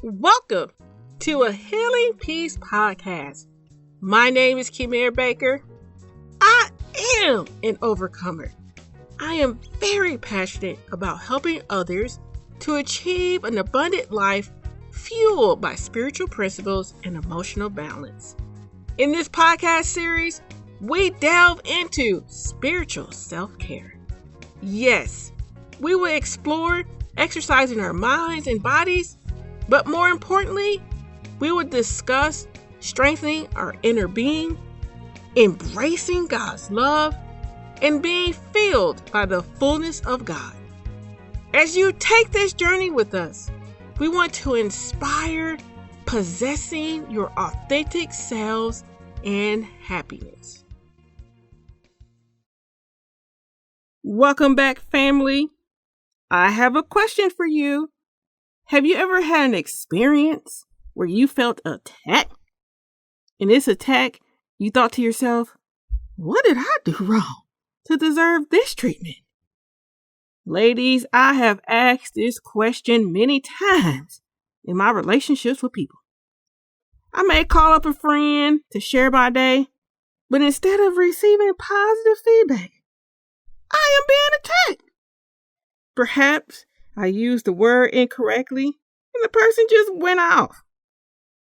Welcome to a Healing Peace podcast. My name is Kimir Baker. I am an overcomer. I am very passionate about helping others to achieve an abundant life fueled by spiritual principles and emotional balance. In this podcast series, we delve into spiritual self-care. Yes, we will explore exercising our minds and bodies, but more importantly, we will discuss strengthening our inner being, embracing God's love, and being filled by the fullness of God. As you take this journey with us, we want to inspire possessing your authentic selves and happiness. Welcome back, family. I have a question for you. Have you ever had an experience where you felt attacked? In this attack, you thought to yourself, what did I do wrong to deserve this treatment? Ladies, I have asked this question many times in my relationships with people. I may call up a friend to share my day, but instead of receiving positive feedback, I am being attacked. Perhaps I used the word incorrectly and the person just went off.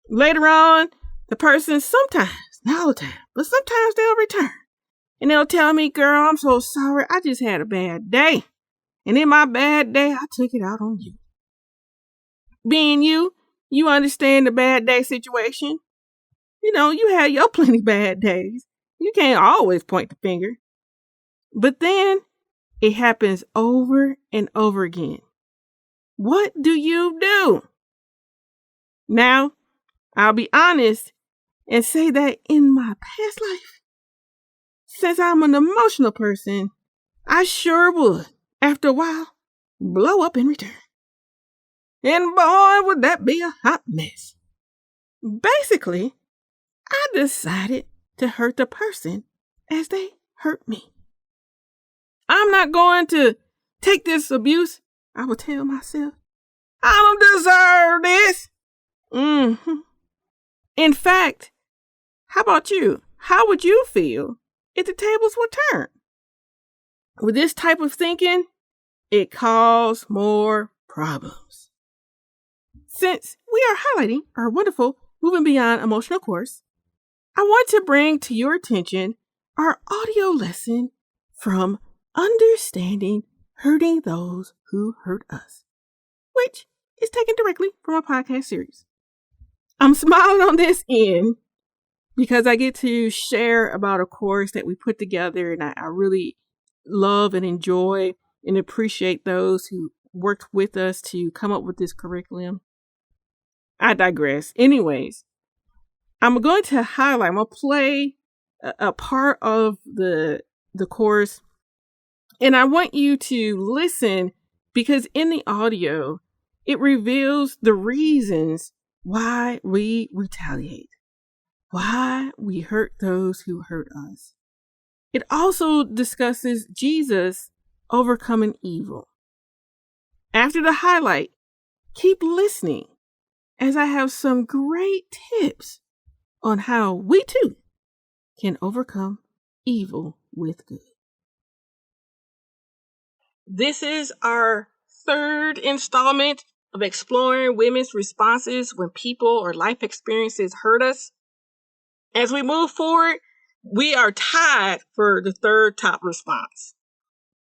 Later on, the person sometimes, not all the time, but sometimes they'll return. And they'll tell me, girl, I'm so sorry. I just had a bad day. And in my bad day, I took it out on you. Being you understand the bad day situation. You had your plenty bad days. You can't always point the finger. But then it happens over and over again. What do you do? Now, I'll be honest and say that in my past life, since I'm an emotional person, I sure would, after a while, blow up in return. And boy, would that be a hot mess. Basically, I decided to hurt the person as they hurt me. I'm not going to take this abuse. I will tell myself, I don't deserve this. In fact, how about you? How would you feel if the tables were turned? With this type of thinking, it causes more problems. Since we are highlighting our wonderful Moving Beyond Emotional course, I want to bring to your attention our audio lesson from Understanding Hurting Those Who Hurt Us, which is taken directly from our podcast series. I'm smiling on this end because I get to share about a course that we put together, and I really love and enjoy and appreciate those who worked with us to come up with this curriculum. I digress. Anyways, I'm going to play a part of the course, and I want you to listen because in the audio, it reveals the reasons why we retaliate, why we hurt those who hurt us. It also discusses Jesus overcoming evil. After the highlight, keep listening as I have some great tips on how we too can overcome evil with good. This is our third installment of exploring women's responses when people or life experiences hurt us. As we move forward, we are tied for the third top response.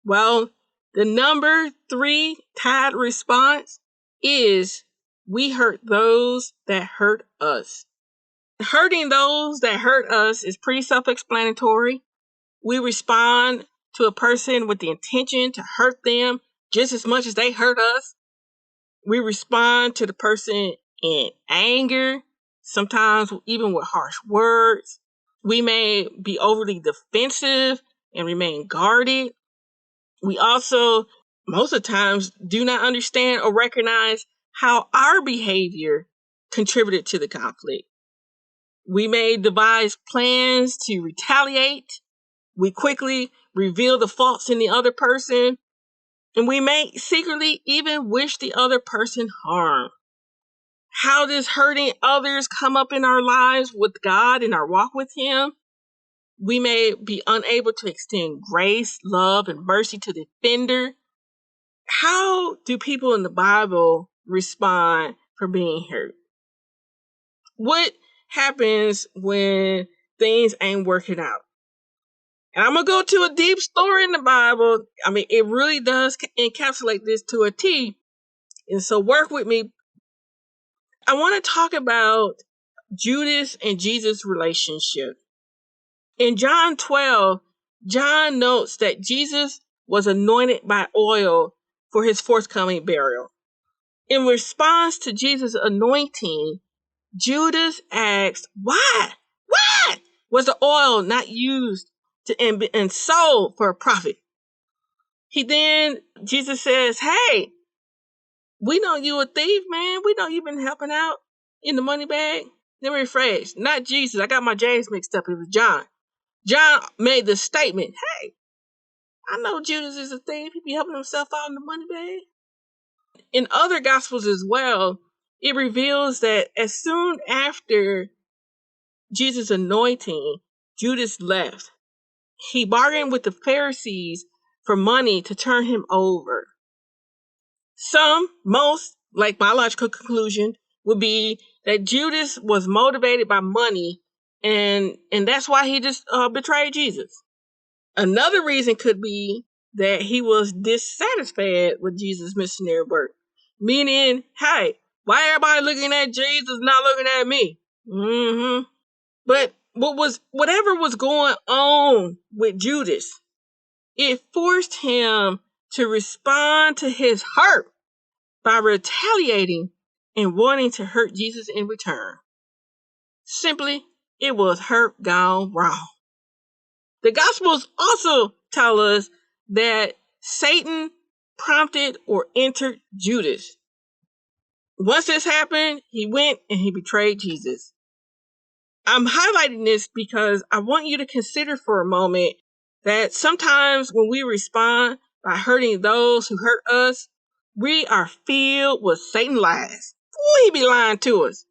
Well, the number 3 tied response is we hurt those that hurt us. Hurting those that hurt us is pretty self-explanatory. We respond to a person with the intention to hurt them just as much as they hurt us. We respond to the person in anger, sometimes even with harsh words. We may be overly defensive and remain guarded. We also, most of the times, do not understand or recognize how our behavior contributed to the conflict. We may devise plans to retaliate. We quickly reveal the faults in the other person. And we may secretly even wish the other person harm. how does hurting others come up in our lives with God in our walk with Him? We may be unable to extend grace, love, and mercy to the offender. How do people in the Bible respond for being hurt? What happens when things ain't working out? And I'm going to go to a deep story in the Bible. I mean, it really does encapsulate this to a T. And so work with me. I want to talk about Judas and Jesus' relationship. In John 12, John notes that Jesus was anointed by oil for his forthcoming burial. In response to Jesus' anointing, Judas asked, why? Why was the oil not used and sold for a profit? Jesus says, hey, we know you a thief, man. We know you've been helping out in the money bag. Let me rephrase. Not Jesus. I got my James mixed up. It was John. John made the statement, hey, I know Judas is a thief. He be helping himself out in the money bag. In other gospels as well, it reveals that as soon after Jesus' anointing, Judas left. He bargained with the Pharisees for money to turn him over. Most, like my logical conclusion, would be that Judas was motivated by money, and that's why he just betrayed Jesus. Another reason could be that he was dissatisfied with Jesus' missionary work, meaning, hey, why everybody looking at Jesus, not looking at me? But whatever was going on with Judas, it forced him to respond to his hurt by retaliating and wanting to hurt Jesus in return. Simply, it was hurt gone wrong. The Gospels also tell us that Satan prompted or entered Judas. Once this happened, he went and he betrayed Jesus. I'm highlighting this because I want you to consider for a moment that sometimes when we respond by hurting those who hurt us, we are filled with Satan lies. Ooh, he be lying to us.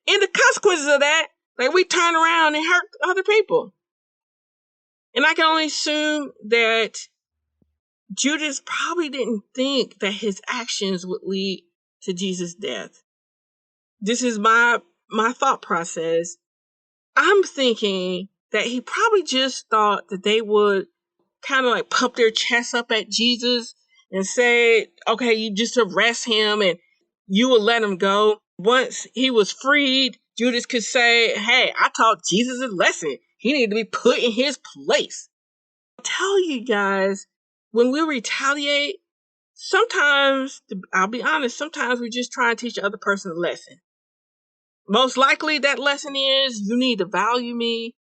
And the consequences of that, like we turn around and hurt other people. And I can only assume that Judas probably didn't think that his actions would lead to Jesus' death. This is my thought process. I'm thinking that he probably just thought that they would kind of like pump their chest up at Jesus and say, okay, you just arrest him and you will let him go. Once he was freed, Judas could say, hey, I taught Jesus a lesson. He needed to be put in his place. I'll tell you guys, when we retaliate, sometimes, I'll be honest, sometimes we just try and teach the other person a lesson. Most likely that lesson is you need to value me.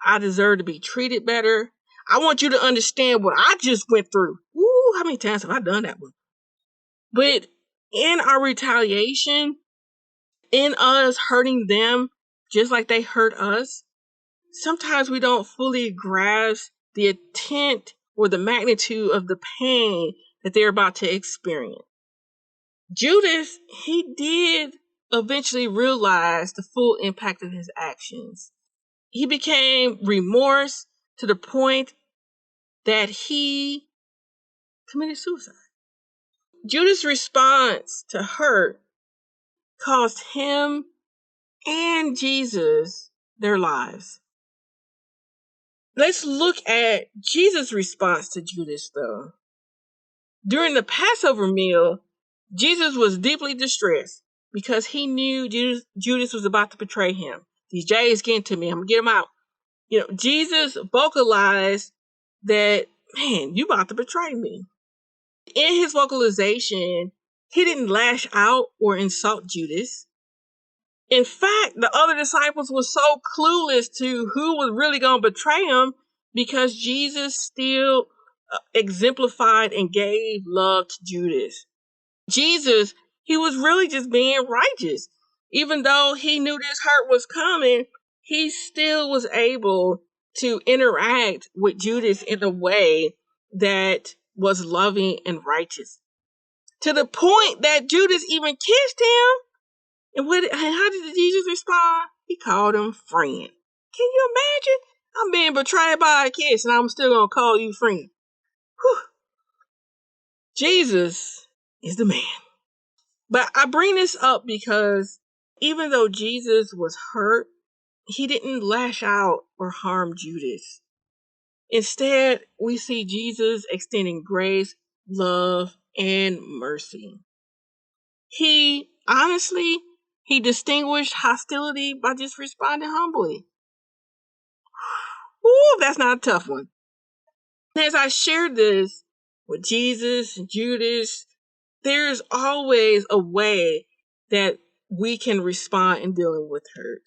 I deserve to be treated better. I want you to understand what I just went through. Woo, how many times have I done that one? But in our retaliation, in us hurting them just like they hurt us, sometimes we don't fully grasp the intent or the magnitude of the pain that they're about to experience. Judas, he did eventually realize the full impact of his actions. He became remorse to the point that he committed suicide. Judas' response to hurt cost him and Jesus their lives. Let's look at Jesus' response to Judas, though. During the Passover meal, Jesus was deeply distressed because he knew Judas was about to betray him. These J's getting to me. I'm going to get them out. Jesus vocalized that, man, you about to betray me. In his vocalization, he didn't lash out or insult Judas. In fact, the other disciples were so clueless to who was really going to betray him because Jesus still exemplified and gave love to Judas. Jesus, he was really just being righteous. Even though he knew this hurt was coming, he still was able to interact with Judas in a way that was loving and righteous. To the point that Judas even kissed him. And how did Jesus respond? He called him friend. Can you imagine? I'm being betrayed by a kiss and I'm still going to call you friend. Whew. Jesus is the man. But I bring this up because even though Jesus was hurt, he didn't lash out or harm Judas. Instead, we see Jesus extending grace, love, and mercy. He distinguished hostility by just responding humbly. Ooh, that's not a tough one. As I shared this with Jesus and Judas, there's always a way that we can respond in dealing with hurt.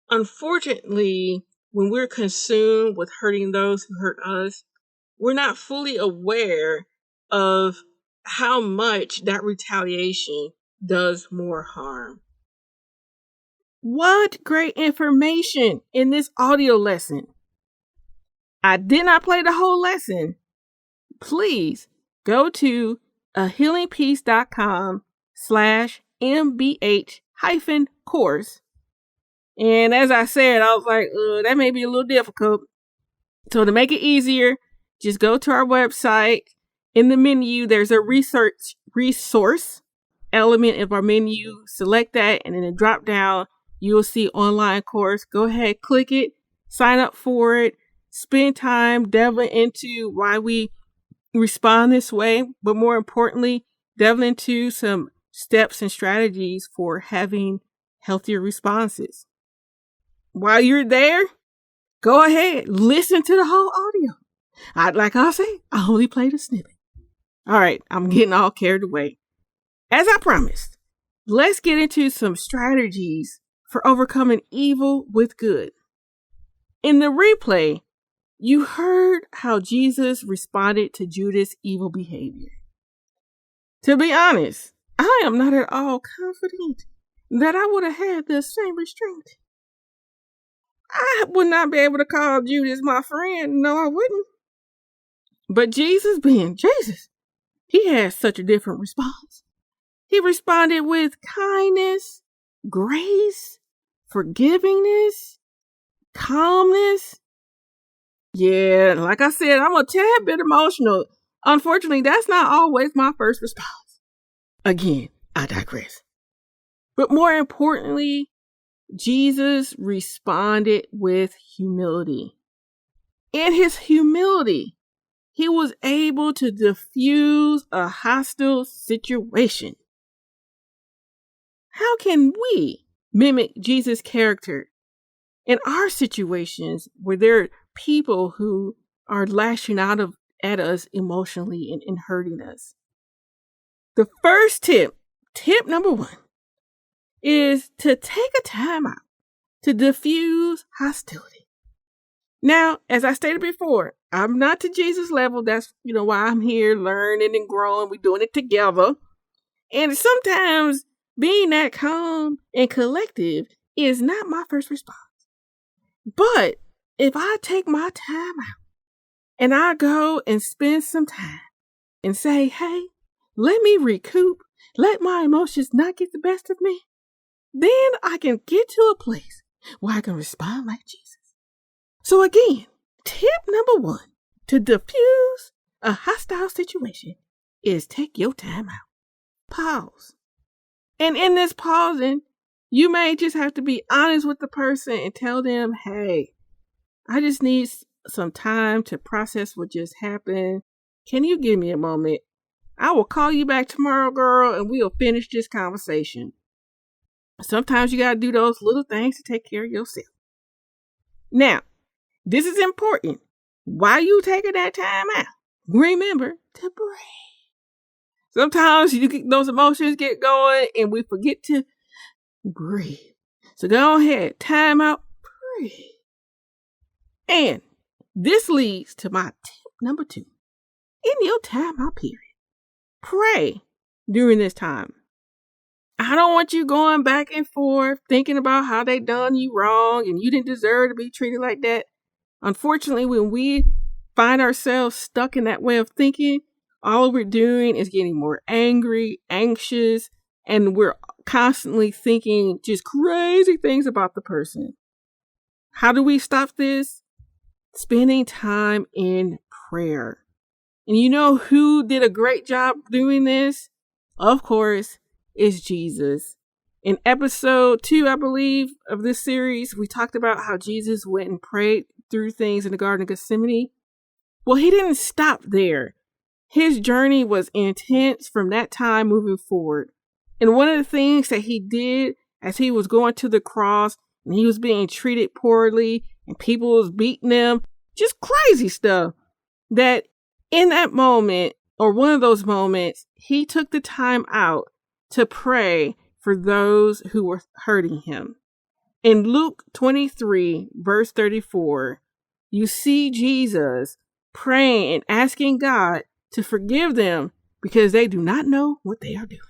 Unfortunately, when we're consumed with hurting those who hurt us, we're not fully aware of how much that retaliation does more harm. What great information in this audio lesson. I did not play the whole lesson. Please go to ahealingpeace.com/mbh-course. And as I said, I was like, that may be a little difficult. So to make it easier, just go to our website. In the menu, there's a resource element of our menu. Select that, and in the drop down, you'll see online course. Go ahead, click it, sign up for it, spend time delving into why we respond this way, but more importantly, delve into some steps and strategies for having healthier responses. While you're there, go ahead, listen to the whole audio. Like I say, I only played a snippet. All right, I'm getting all carried away. As I promised, let's get into some strategies for overcoming evil with good. In the replay, you heard how Jesus responded to Judas' evil behavior. To be honest, I am not at all confident that I would have had the same restraint. I would not be able to call Judas my friend. No, I wouldn't. But Jesus, being Jesus, he has such a different response. He responded with kindness, grace, forgivingness, calmness. Yeah, like I said, I'm a tad bit emotional. Unfortunately, that's not always my first response. Again, I digress. But more importantly, Jesus responded with humility. In his humility, he was able to diffuse a hostile situation. How can we mimic Jesus' character in our situations where there are people who are lashing out at us emotionally and hurting us? The first tip number 1, is to take a time out to diffuse hostility. Now, as I stated before, I'm not to Jesus' level. That's, why I'm here learning and growing. We're doing it together. And sometimes being that calm and collective is not my first response. But if I take my time out and I go and spend some time and say, hey, let me recoup, let my emotions not get the best of me, then I can get to a place where I can respond like Jesus. So again, tip number 1 to diffuse a hostile situation is take your time out. Pause. And in this pausing, you may just have to be honest with the person and tell them, hey, I just need some time to process what just happened. Can you give me a moment? I will call you back tomorrow, girl, and we'll finish this conversation. Sometimes you got to do those little things to take care of yourself. Now, this is important. While you taking that time out, remember to breathe. Sometimes those emotions get going and we forget to breathe. So go ahead, time out, breathe. And this leads to my tip number 2. In your time out period, pray during this time. I don't want you going back and forth thinking about how they done you wrong and you didn't deserve to be treated like that. Unfortunately, when we find ourselves stuck in that way of thinking, all we're doing is getting more angry, anxious, and we're constantly thinking just crazy things about the person. How do we stop this? Spending time in prayer. And you know who did a great job doing this? Of course, it's Jesus. In episode 2, I believe, of this series, we talked about how Jesus went and prayed through things in the Garden of Gethsemane. Well, he didn't stop there. His journey was intense from that time moving forward. And one of the things that he did as he was going to the cross and he was being treated poorly and people was beating him, just crazy stuff, that in that moment, or one of those moments, he took the time out to pray for those who were hurting him. In Luke 23, verse 34, you see Jesus praying and asking God to forgive them because they do not know what they are doing.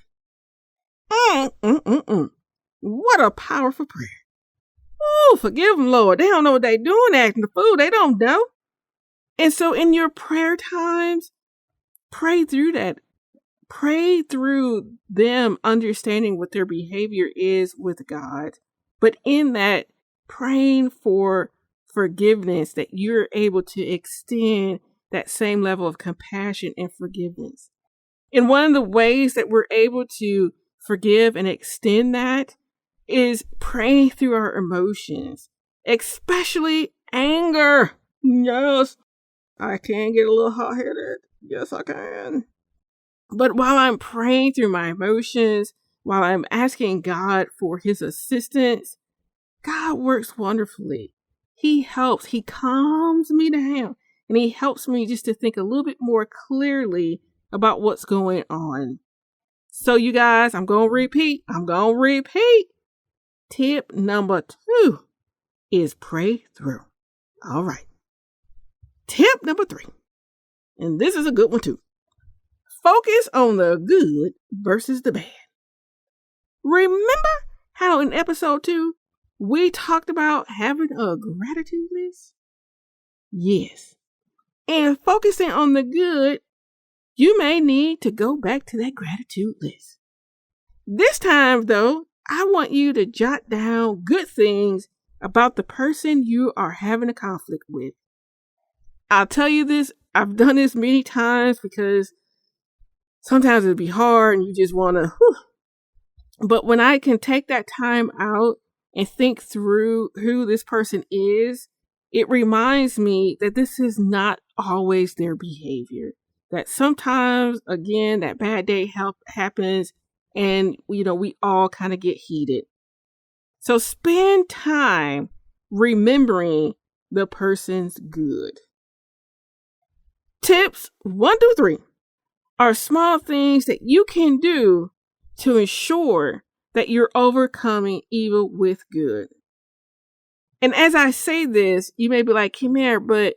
What a powerful prayer. Oh, forgive them, Lord. They don't know what they're doing, acting the fool. They don't know. And so in your prayer times, pray through that. Pray through them understanding what their behavior is with God. But in that, praying for forgiveness, that you're able to extend that same level of compassion and forgiveness. And one of the ways that we're able to forgive and extend that is praying through our emotions, especially anger. Yes, I can get a little hot-headed. Yes, I can. But while I'm praying through my emotions, while I'm asking God for his assistance, God works wonderfully. He helps. He calms me down. And he helps me just to think a little bit more clearly about what's going on. So you guys, I'm going to repeat. Tip number 2 is pray through. All right. Tip number 3. And this is a good one too. Focus on the good versus the bad. Remember how in episode 2, we talked about having a gratitude list? Yes. And focusing on the good, you may need to go back to that gratitude list. This time, though, I want you to jot down good things about the person you are having a conflict with. I'll tell you this, I've done this many times because sometimes it'll be hard and you just want to, But when I can take that time out and think through who this person is, it reminds me that this is not always their behavior. That sometimes, again, that bad day happens and, we all kind of get heated. So spend time remembering the person's good. Tips 1 through 3 are small things that you can do to ensure that you're overcoming evil with good. And as I say this, you may be like, Kimar, but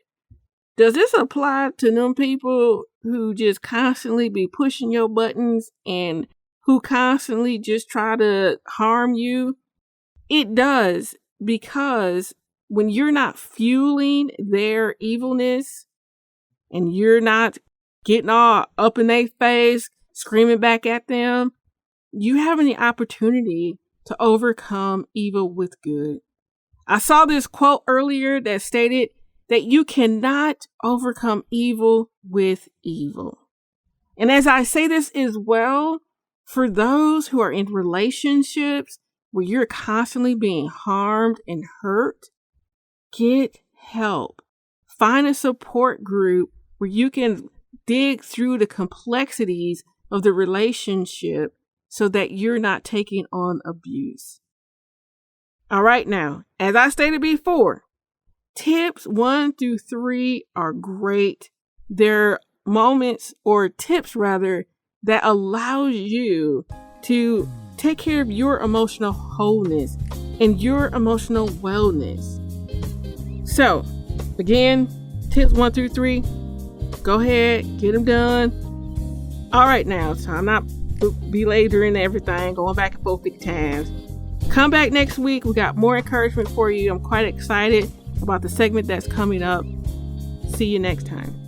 does this apply to them people who just constantly be pushing your buttons and who constantly just try to harm you? It does, because when you're not fueling their evilness and you're not getting all up in their face, screaming back at them, you have the opportunity to overcome evil with good. I saw this quote earlier that stated that you cannot overcome evil with evil. And as I say this as well, for those who are in relationships where you're constantly being harmed and hurt, get help. Find a support group where you can dig through the complexities of the relationship so that you're not taking on abuse. All right, now, as I stated before, tips 1 through 3 are great. They're moments or tips rather that allows you to take care of your emotional wholeness and your emotional wellness. So, again, tips 1 through 3, go ahead, get them done. All right, now, so I'm not belaboring everything, going back and forth 50 times. Come back next week. We got more encouragement for you. I'm quite excited about the segment that's coming up. See you next time.